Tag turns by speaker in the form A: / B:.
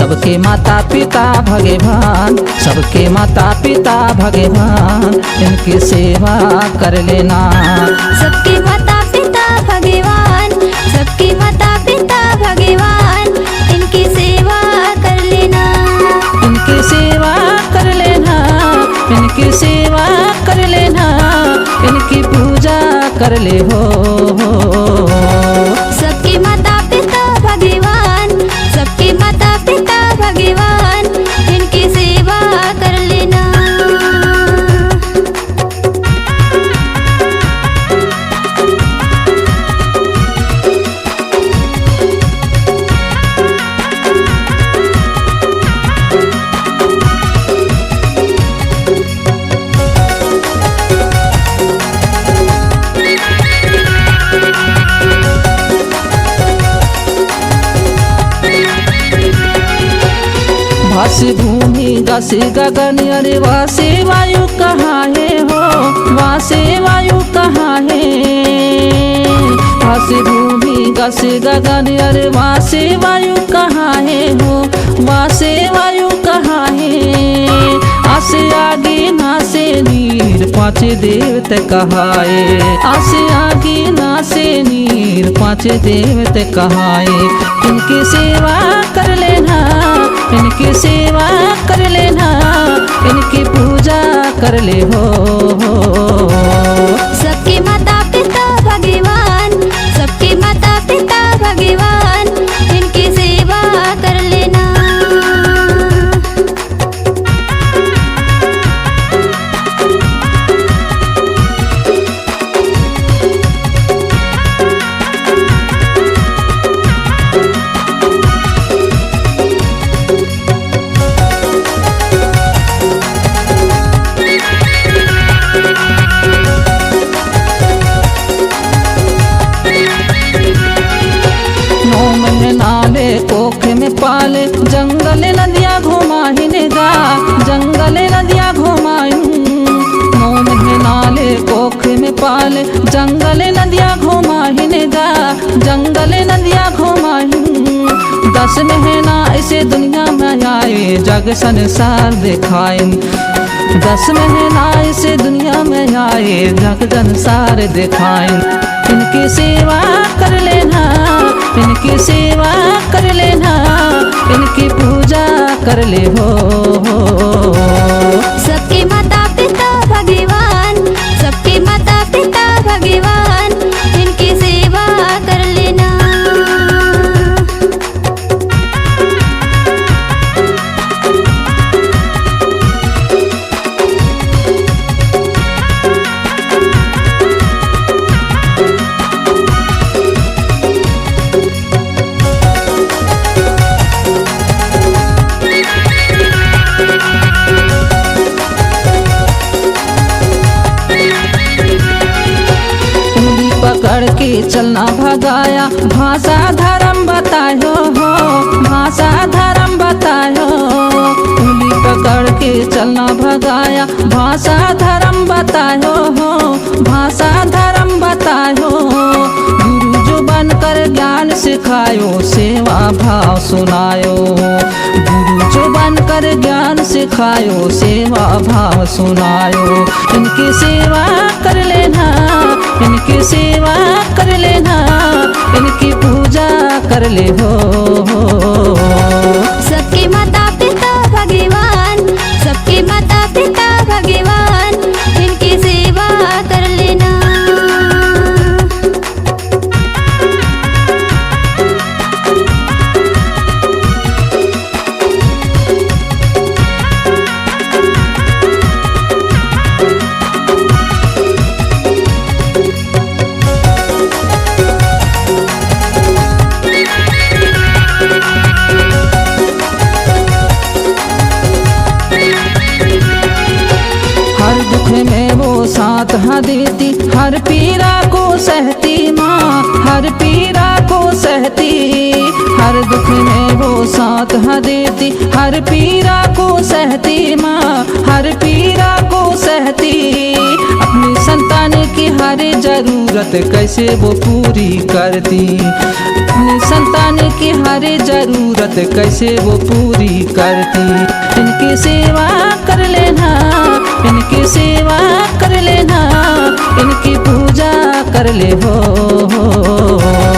A: सबके माता पिता भगवान, सबके माता पिता भगवान, इनकी सेवा कर लेना।
B: सबके माता पिता भगवान, सबके माता पिता भगवान, इनकी सेवा कर लेना।
A: इनकी सेवा कर लेना, इनकी सेवा कर लेना, इनकी पूजा कर ले हो।
B: सबके माता पिता भगवान, सबके माता पिता भगवान, इनकी सेवा कर लेना।
A: वासी भूमि गसी गगन, अरे वासी वायु कहाँ है हो, वासी वायु कहाँ है। वासी भूमि गसी गगन, अरे वासी वायु कहाँ है हो, वासी वायु कहाँ है। आसे आगे नासे नीर पाँच देवते कहाए, आसे आगे नासे नीर पाँच देवते कहाए। इनकी सेवा कर लेना, इनकी सेवा कर लेना, इनकी पूजा कर ले हो।
B: सबके माता पिता भगवान, सबके माता पिता भगवान, इनकी सेवा कर लेना।
A: कोख में पाले जंगल नदियाँ घुमाहिन गा, जंगल नदियाँ घुमायूं। 9 महीने नाले कोख में पाले जंगल नदियाँ घुमाहिन गा, जंगल नदियाँ घुमायूं। 10 महीना ऐसे दुनिया में आए जग संसार दिखाए, 10 महीना ऐसे दुनिया में आए जग संसार दिखाए। इनकी सेवा कर लेना, इनकी सेवा कर लेना, इनकी पूजा कर ले हो।
B: सबके माता पिता भगवान, सबके माता पिता भगवान, इनकी सेवा कर लेना।
A: पकड़ के चलना भगाया, भाषा धर्म बतायो हो, भाषा धर्म बतायो। उंगली पकड़ के चलना भगाया, भाषा धर्म बतायो हो, भाषा धर्म बतायो। गुरु जो बनकर ज्ञान सिखायो, सेवा भाव सुनायो। गुरु जो बनकर ज्ञान सिखायो, सेवा भाव सुनायो। इनकी सेवा कर लेना, इनकी सेवा कर लेना, इनकी पूजा कर ले हो।
B: सबके माता पिता भगवान, सबके माता पिता भगवान, इनकी सेवा कर लेना।
A: हर दुख में वो साथ हाँ देती, हर पीड़ा को सहती माँ, हर पीड़ा को सहती। हर दुख में वो साथ हाँ देती, हर पीड़ा को सहती माँ, हर पीड़ा को सहती। अपनी संतान की की हर जरूरत कैसे वो पूरी करती, अपने संतान की हर जरूरत कैसे वो पूरी करती। इनकी सेवा कर लेना, इनकी सेवा कर लेना, इनकी पूजा कर ले हो।